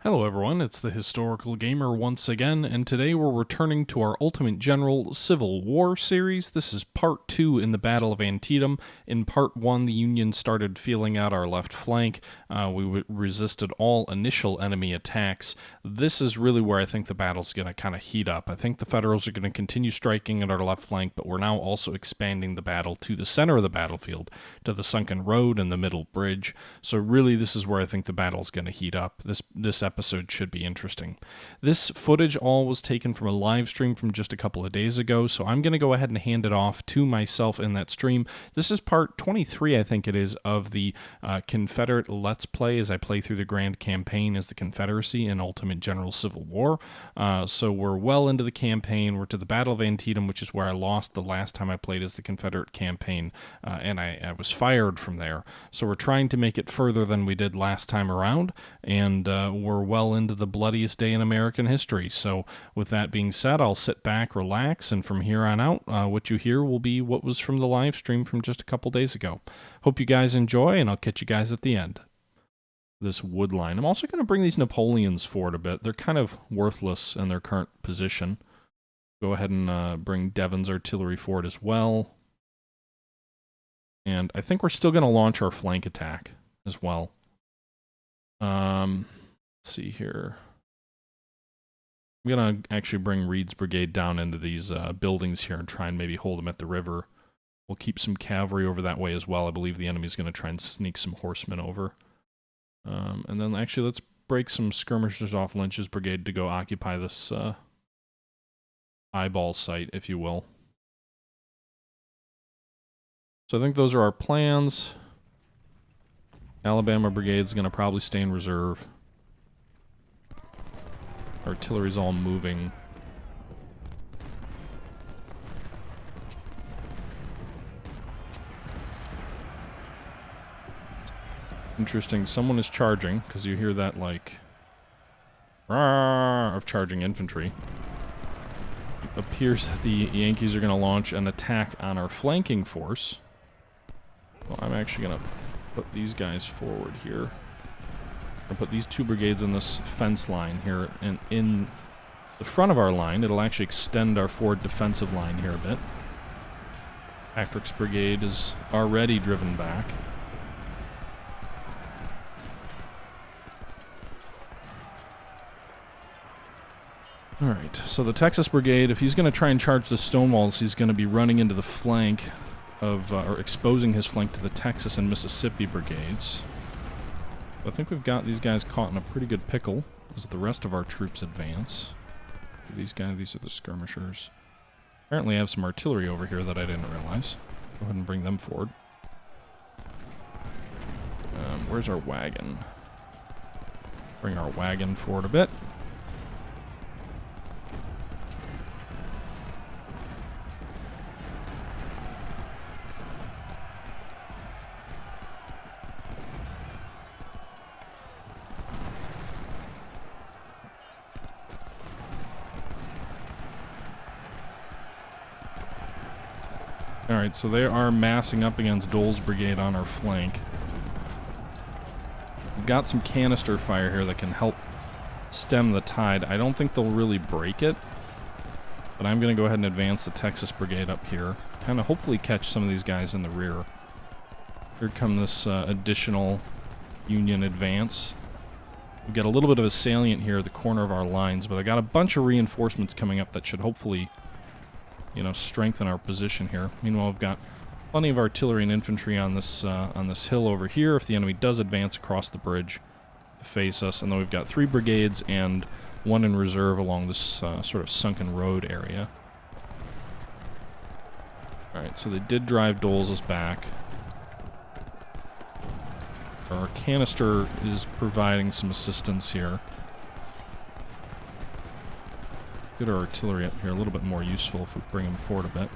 Hello everyone, it's the Historical Gamer once again, and today we're returning to our Ultimate General Civil War series. This is part 2 in the Battle of Antietam. In part 1, the Union started feeling out our left flank. We resisted all initial enemy attacks. This is really where I think the battle's going to kind of heat up. I think the Federals are going to continue striking at our left flank, but we're now also expanding the battle to the center of the battlefield, to the sunken road and the middle bridge. So really, this is where I think the battle's going to heat up. This episode should be interesting. This footage all was taken from a live stream from just a couple of days ago, so I'm going to go ahead and hand it off to myself in that stream. This is part 23, I think it is, of the Confederate Let's Play as I play through the Grand Campaign as the Confederacy in Ultimate General Civil War. So we're well into the campaign. We're to the Battle of Antietam, which is where I lost the last time I played as the Confederate campaign, and I was fired from there. So we're trying to make it further than we did last time around, and we're well into the bloodiest day in American history. So with that being said, I'll sit back, relax, and from here on out, what you hear will be what was from the live stream from just a couple days ago. Hope you guys enjoy, and I'll catch you guys at the end. This wood line. I'm also going to bring these Napoleons forward a bit. They're kind of worthless in their current position. Go ahead and bring Devon's artillery forward as well. And I think we're still going to launch our flank attack as well. Let's see here. I'm going to actually bring Reed's brigade down into these buildings here and try and maybe hold them at the river. We'll keep some cavalry over that way as well. I believe the enemy's going to try and sneak some horsemen over. And then actually let's break some skirmishers off Lynch's brigade to go occupy this eyeball site, if you will. So I think those are our plans. Alabama brigade's going to probably stay in reserve. Artillery's all moving. Interesting, someone is charging, because you hear that, like, roar of charging infantry. It appears that the Yankees are going to launch an attack on our flanking force. Well, I'm actually going to put these guys forward here. I'll put these two brigades in this fence line here, and in the front of our line, it'll actually extend our forward defensive line here a bit. Patrick's brigade is already driven back. Alright, so the Texas brigade, if he's going to try and charge the stone walls, he's going to be running into the flank of, or exposing his flank to the Texas and Mississippi brigades. I think we've got these guys caught in a pretty good pickle as the rest of our troops advance. These guys, these are the skirmishers. Apparently I have some artillery over here that I didn't realize. Go ahead and bring them forward. Where's our wagon? Bring our wagon forward a bit. Alright, so they are massing up against Dole's brigade on our flank. We've got some canister fire here that can help stem the tide. I don't think they'll really break it, but I'm going to go ahead and advance the Texas brigade up here. Kind of hopefully catch some of these guys in the rear. Here come this additional Union advance. We've got a little bit of a salient here at the corner of our lines, but I got a bunch of reinforcements coming up that should hopefully, you know, strengthen our position here. Meanwhile, we've got plenty of artillery and infantry on this hill over here if the enemy does advance across the bridge to face us. And then we've got 3 brigades and 1 in reserve along this sort of sunken road area. Alright, so they did drive Dole's back. Our canister is providing some assistance here. Get our artillery up here a little bit more useful if we bring them forward a bit.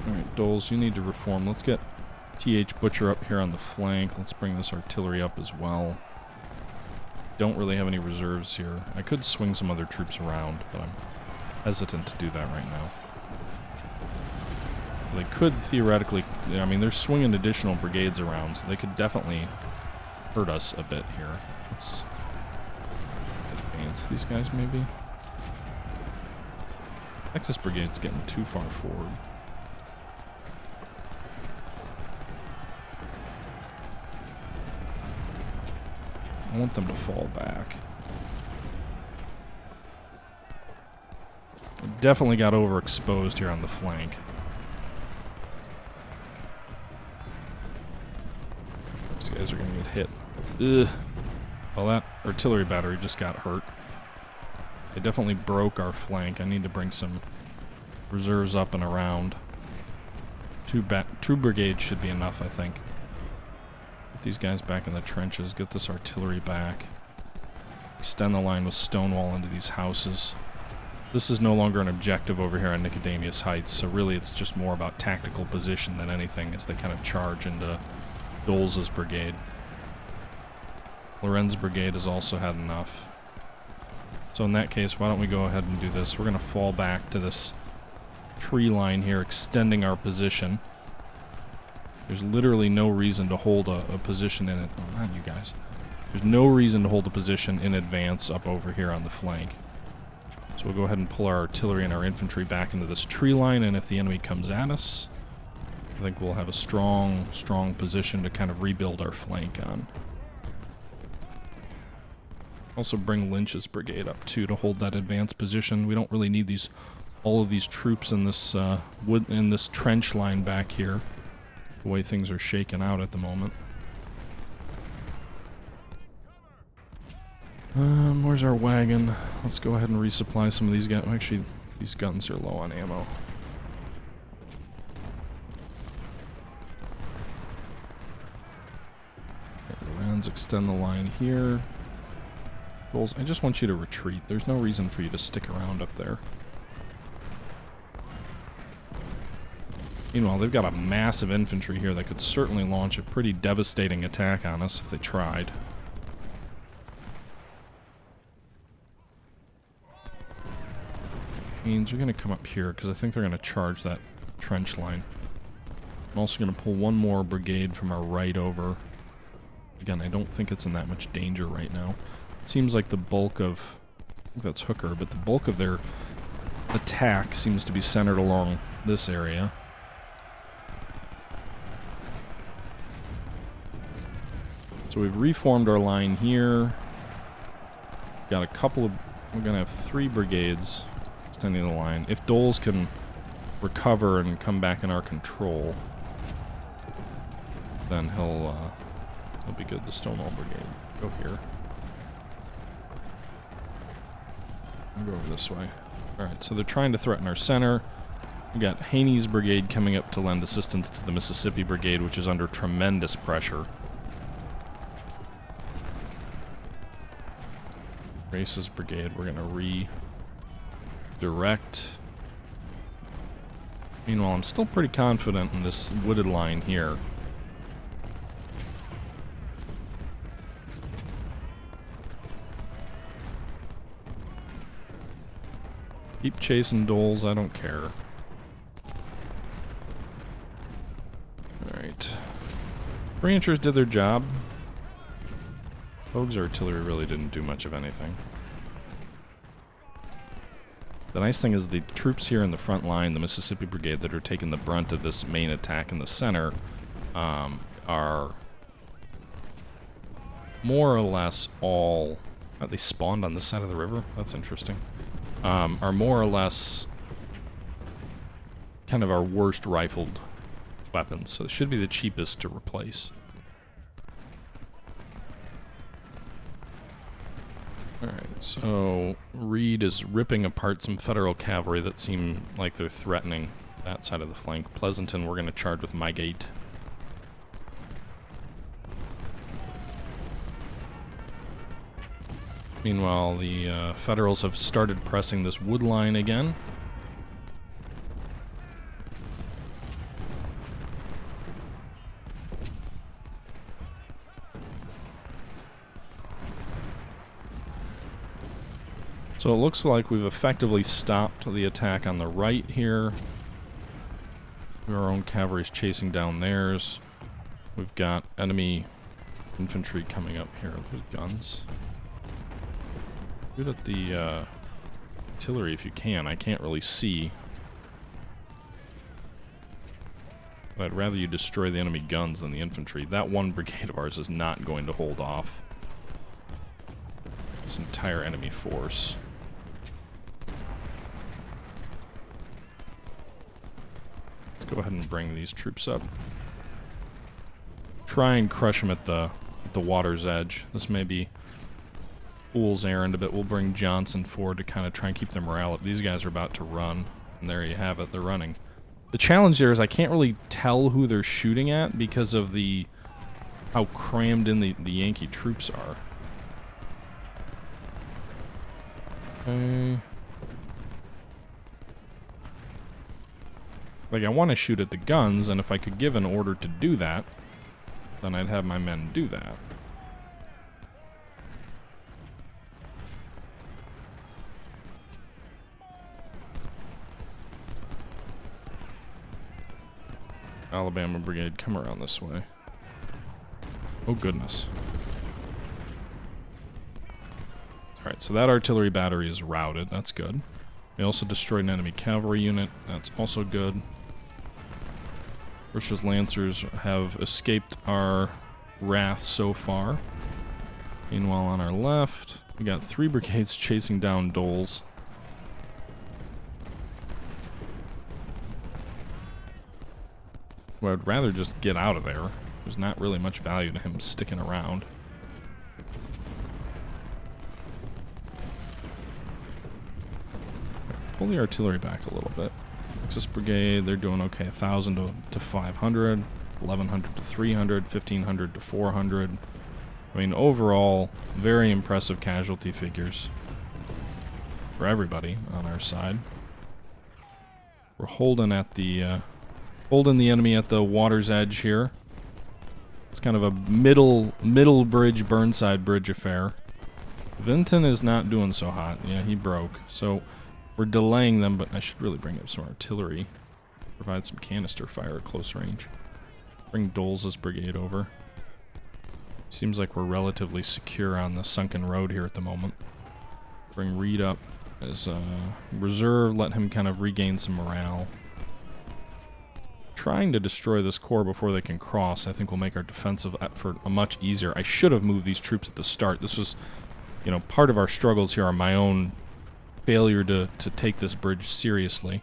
Alright, Doles, you need to reform. Let's get T.H. Butcher up here on the flank. Let's bring this artillery up as well. don't really have any reserves here. I could swing some other troops around, but I'm hesitant to do that right now. They could theoretically, I mean, they're swinging additional brigades around, so they could definitely hurt us a bit here. Let's advance these guys, maybe. Texas Brigade's getting too far forward. I want them to fall back. Definitely got overexposed here on the flank. These guys are going to get hit. Ugh. Well, that artillery battery just got hurt. They definitely broke our flank. I need to bring some reserves up and around. Two brigades should be enough, I think. Get these guys back in the trenches. Get this artillery back. Extend the line with Stonewall into these houses. This is no longer an objective over here on Nicodemus Heights, so really it's just more about tactical position than anything as they kind of charge into Doles' brigade. Loren's brigade has also had enough. So in that case, why don't we go ahead and do this? We're going to fall back to this tree line here, extending our position. There's literally no reason to hold a position in it. Oh, not you guys. There's no reason to hold a position in advance up over here on the flank. So we'll go ahead and pull our artillery and our infantry back into this tree line, and if the enemy comes at us, I think we'll have a strong position to kind of rebuild our flank on. Also bring Lynch's brigade up too to hold that advanced position. We don't really need all of these troops in this this trench line back here. The way things are shaken out at the moment. Where's our wagon? Let's go ahead and resupply some of these guns. Actually, these guns are low on ammo. Rounds extend the line here. Goals, I just want you to retreat. There's no reason for you to stick around up there. Meanwhile, they've got a massive infantry here that could certainly launch a pretty devastating attack on us if they tried. Means you're going to come up here because I think they're going to charge that trench line. I'm also going to pull one more brigade from our right over. Again, I don't think it's in that much danger right now. It seems like the bulk of, I think that's Hooker, but the bulk of their attack seems to be centered along this area. So we've reformed our line here. Got a couple of, we're going to have 3 brigades extending the line. If Doles can recover and come back in our control, then he'll be good. The Stonewall brigade. Go here. I'll go over this way. Alright, so they're trying to threaten our center. We got Haney's brigade coming up to lend assistance to the Mississippi brigade, which is under tremendous pressure. Grace's brigade, we're going to redirect. Meanwhile, I'm still pretty confident in this wooded line here. Keep chasing Doles, I don't care. Alright. Ranchers did their job. Hogue's artillery really didn't do much of anything. The nice thing is the troops here in the front line, the Mississippi Brigade, that are taking the brunt of this main attack in the center, are more or less all... they spawned on this side of the river? That's interesting. Are more or less kind of our worst rifled weapons, so it should be the cheapest to replace. Alright, so Reed is ripping apart some Federal cavalry that seem like they're threatening that side of the flank. Pleasanton, we're going to charge with Mygate. Meanwhile, the Federals have started pressing this wood line again. So it looks like we've effectively stopped the attack on the right here. Our own cavalry is chasing down theirs. We've got enemy infantry coming up here with guns. Shoot at the artillery if you can. I can't really see. But I'd rather you destroy the enemy guns than the infantry. That one brigade of ours is not going to hold off this entire enemy force. Let's go ahead and bring these troops up. Try and crush them at the water's edge. This may be fool's errand a bit. We'll bring Johnson forward to kind of try and keep their morale up. These guys are about to run, and there you have it. They're running. The challenge there is I can't really tell who they're shooting at because of how crammed in the Yankee troops are. Okay. Like, I want to shoot at the guns, and if I could give an order to do that, then I'd have my men do that. Alabama Brigade, come around this way. Oh, goodness. Alright, so that artillery battery is routed. That's good. We also destroyed an enemy cavalry unit. That's also good. Russia's Lancers have escaped our wrath so far. Meanwhile, on our left, we got 3 brigades chasing down Doles. Well, I'd rather just get out of there. There's not really much value to him sticking around. Pull the artillery back a little bit. Texas Brigade, they're doing okay. 1,000 to 500, 1,100 to 300, 1,500 to 400. I mean, overall, very impressive casualty figures for everybody on our side. We're holding at the holding the enemy at the water's edge here. It's kind of a middle bridge, Burnside Bridge affair. Vinton is not doing so hot. Yeah, he broke. So we're delaying them, but I should really bring up some artillery. Provide some canister fire at close range. Bring Doles' brigade over. Seems like we're relatively secure on the sunken road here at the moment. Bring Reed up as a reserve, let him kind of regain some morale. Trying to destroy this corps before they can cross, I think will make our defensive effort much easier. I should have moved these troops at the start. This was, you know, part of our struggles here are my own failure to take this bridge seriously.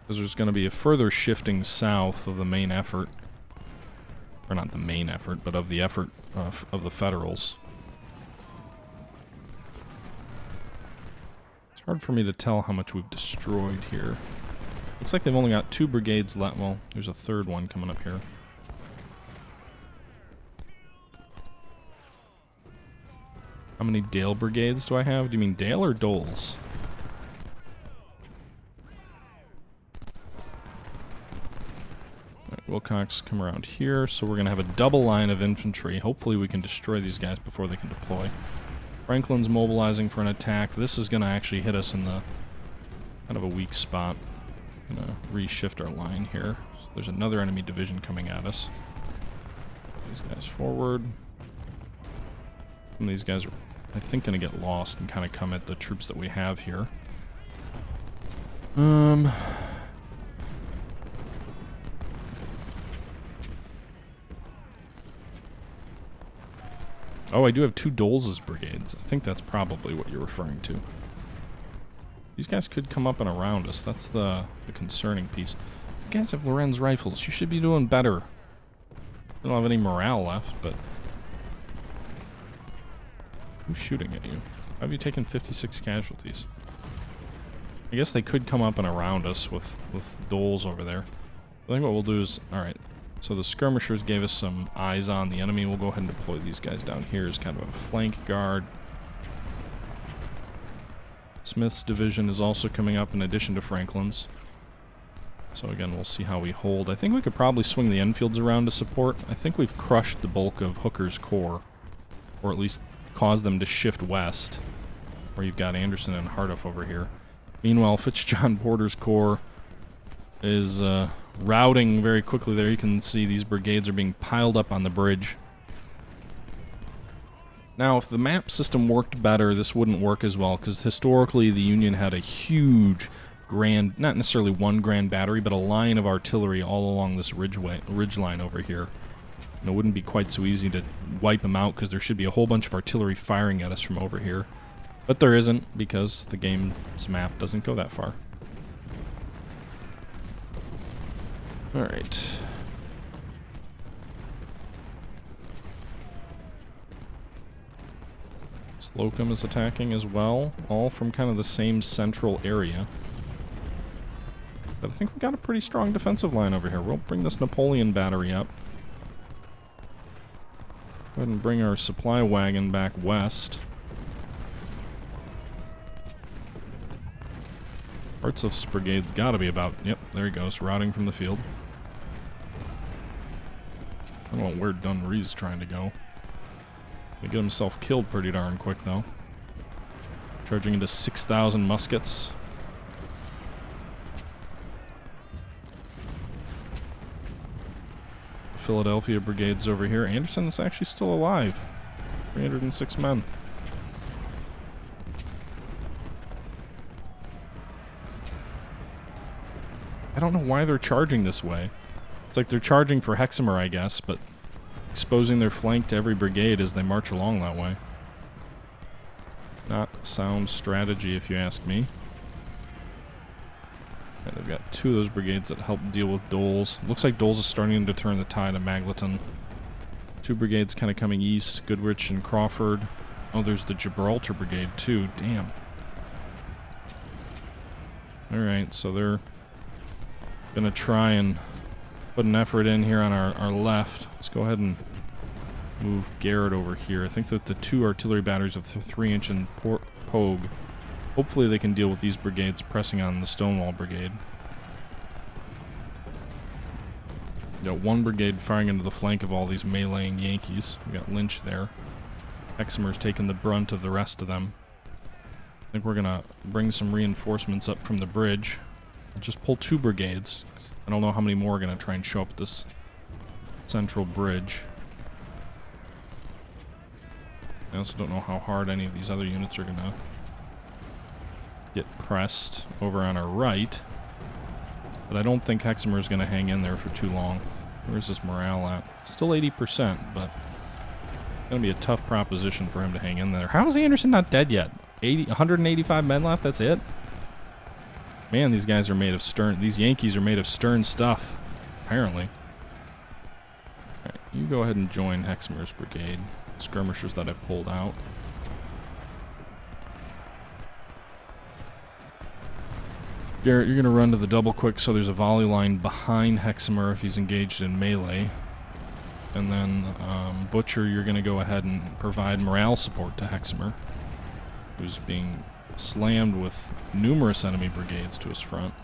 Because there's going to be a further shifting south of the main effort. Or not the main effort, but of the effort of the Federals. It's hard for me to tell how much we've destroyed here. Looks like they've only got 2 brigades left. Well, there's a 3rd one coming up here. How many Dale brigades do I have? Do you mean Dale or Doles? Right, Wilcox, come around here. So we're going to have a double line of infantry. Hopefully we can destroy these guys before they can deploy. Franklin's mobilizing for an attack. This is going to actually hit us in the kind of a weak spot. Going to reshift our line here. So there's another enemy division coming at us. These guys forward. Some of these guys are, I think, going to get lost and kind of come at the troops that we have here. Oh, I do have 2 Doles' brigades. I think that's probably what you're referring to. These guys could come up and around us. That's the concerning piece. You guys have Lorenz rifles. You should be doing better. I don't have any morale left, but... Who's shooting at you? How have you taken 56 casualties? I guess they could come up and around us with Doles over there. I think what we'll do is... Alright, so the skirmishers gave us some eyes on the enemy. We'll go ahead and deploy these guys down here as kind of a flank guard. Smith's division is also coming up in addition to Franklin's. So again, we'll see how we hold. I think we could probably swing the Enfields around to support. I think we've crushed the bulk of Hooker's corps, or at least caused them to shift west, where you've got Anderson and Harduffe over here. Meanwhile, Fitzjohn Porter's corps is routing very quickly there. You can see these brigades are being piled up on the bridge. Now, if the map system worked better, this wouldn't work as well, because historically the Union had a huge grand, not necessarily one grand battery, but a line of artillery all along this ridge line over here. And it wouldn't be quite so easy to wipe them out, because there should be a whole bunch of artillery firing at us from over here. But there isn't, because the game's map doesn't go that far. Alright. Slocum is attacking as well, all from kind of the same central area. But I think we've got a pretty strong defensive line over here. We'll bring this Napoleon battery up. Go ahead and bring our supply wagon back west. Hartsuff's brigade's got to be about... Yep, there he goes, routing from the field. I don't know where Dunree's trying to go. He get himself killed pretty darn quick, though. Charging into 6,000 muskets. Philadelphia brigade's over here. Anderson's actually still alive. 306 men. I don't know why they're charging this way. It's like they're charging for Hexamer, I guess, but exposing their flank to every brigade as they march along that way. Not sound strategy, if you ask me. And they've got two of those brigades that help deal with Doles. Looks like Doles is starting to turn the tide of Magleton. Two brigades kind of coming east, Goodrich and Crawford. Oh, there's the Gibraltar brigade too, damn. Alright, so they're gonna try and put an effort in here on our left. Let's go ahead and move Garrett over here. I think that the two artillery batteries of the 3-inch and Pogue, hopefully they can deal with these brigades pressing on the Stonewall Brigade. We got one brigade firing into the flank of all these meleeing Yankees. We got Lynch there. Hexamer's taking the brunt of the rest of them. I think we're gonna bring some reinforcements up from the bridge. I'll just pull two brigades. I don't know how many more are going to try and show up this central bridge. I also don't know how hard any of these other units are going to get pressed over on our right. But I don't think Hexamer is going to hang in there for too long. Where's this morale at? Still 80%, but it's going to be a tough proposition for him to hang in there. How is Anderson not dead yet? 185 men left? That's it? Man, these guys are made of stern... These Yankees are made of stern stuff, apparently. Alright, you go ahead and join Hexamer's brigade. Skirmishers that I pulled out. Garrett, you're going to run to the double quick so there's a volley line behind Hexamer if he's engaged in melee. And then, Butcher, you're going to go ahead and provide morale support to Hexamer, who's being slammed with numerous enemy brigades to his front.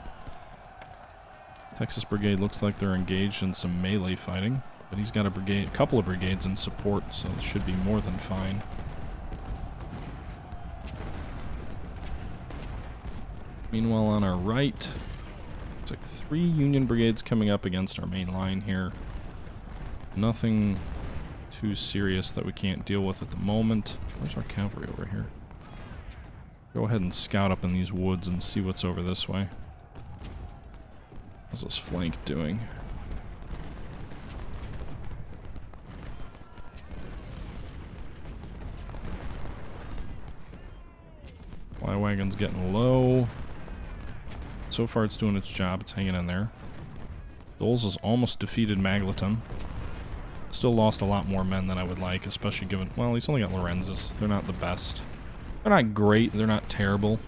Texas Brigade looks like they're engaged in some melee fighting, but he's got a couple of brigades in support, so it should be more than fine. Meanwhile, on our right, it's like 3 Union brigades coming up against our main line here. Nothing too serious that we can't deal with at the moment. Where's our cavalry over here? Go ahead and scout up in these woods and see what's over this way. How's this flank doing? Fly wagon's getting low. So far it's doing its job. It's hanging in there. Doles has almost defeated Magleton. Still lost a lot more men than I would like, especially given... Well, he's only got Lorenz's. They're not the best. They're not great, they're not terrible.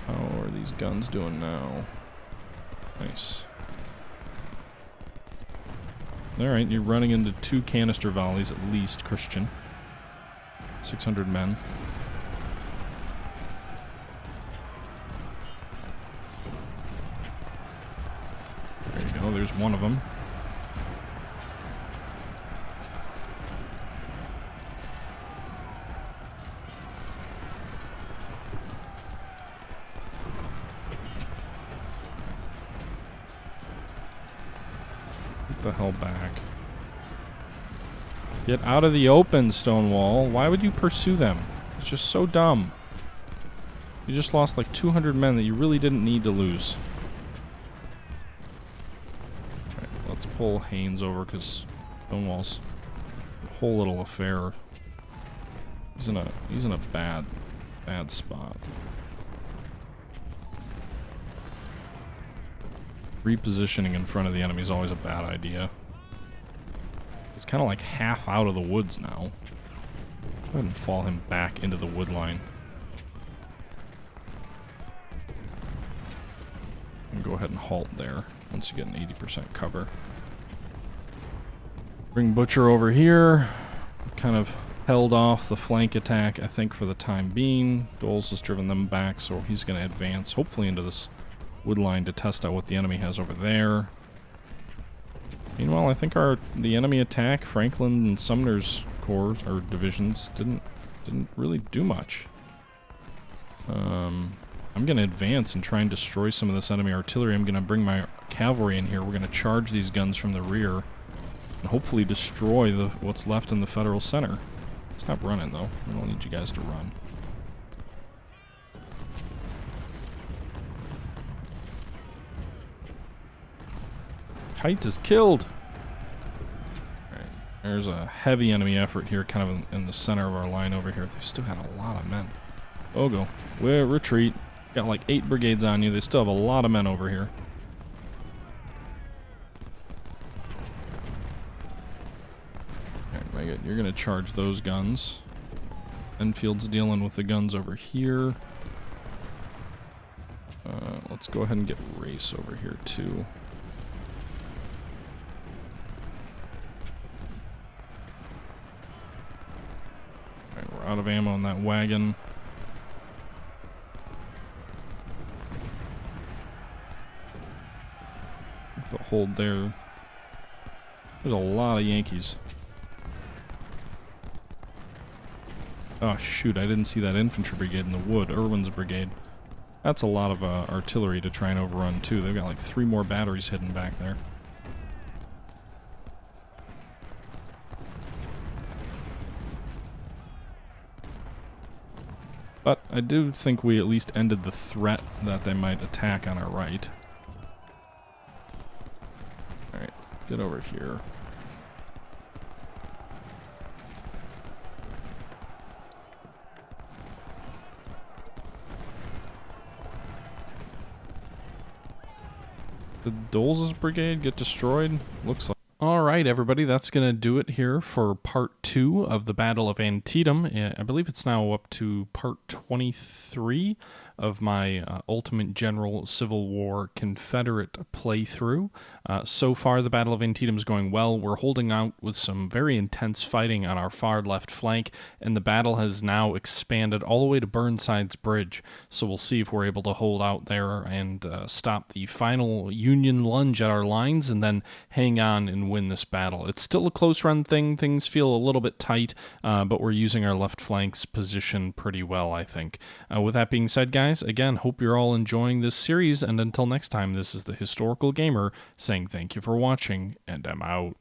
How are these guns doing now? Nice. Alright, you're running into 2 canister volleys at least, Christian. 600 men. There's one of them. Get the hell back. Get out of the open, Stonewall. Why would you pursue them? It's just so dumb. You just lost like 200 men that you really didn't need to lose. Alright, let's pull Haynes over because Stonewall's whole little affair. He's in a bad spot. Repositioning in front of the enemy is always a bad idea. He's kind of like half out of the woods now. Go ahead and fall him back into the wood line. And go ahead and halt there once you get an 80% cover. Bring Butcher over here. Kind of held off the flank attack, I think, for the time being. Doles has driven them back, so he's going to advance, hopefully into this wood line to test out what the enemy has over there. Meanwhile, I think the enemy attack, Franklin and Sumner's corps or divisions didn't really do much. I'm going to advance and try and destroy some of this enemy artillery. I'm going to bring my cavalry in here. We're going to charge these guns from the rear and hopefully destroy what's left in the Federal center. Stop running, though. We don't need you guys to run. Kite is killed. Alright, there's a heavy enemy effort here, kind of in the center of our line over here. They've still got a lot of men. Oh, go. We're retreat. Got like 8 brigades on you. They still have a lot of men over here. Alright, very good. You're going to charge those guns. Enfield's dealing with the guns over here. Let's go ahead and get Race over here, too. We're out of ammo on that wagon. With the hold there. There's a lot of Yankees. Oh shoot, I didn't see that infantry brigade in the wood. Irwin's brigade. That's a lot of artillery to try and overrun too. They've got like 3 more batteries hidden back there. But I do think we at least ended the threat that they might attack on our right. Alright, get over here. Did Doles' brigade get destroyed? Looks like. Alright, everybody, that's going to do it here for part 2 of the Battle of Antietam. I believe it's now up to part 23 of my Ultimate General Civil War Confederate playthrough. So far, the Battle of Antietam is going well. We're holding out with some very intense fighting on our far left flank, and the battle has now expanded all the way to Burnside's Bridge. So we'll see if we're able to hold out there and stop the final Union lunge at our lines and then hang on and win this battle. It's still a close run thing. Things feel a little bit tight, but we're using our left flank's position pretty well, I think. With that being said, guys, again, hope you're all enjoying this series, and until next time, this is the Historical Gamer saying thank you for watching, and I'm out.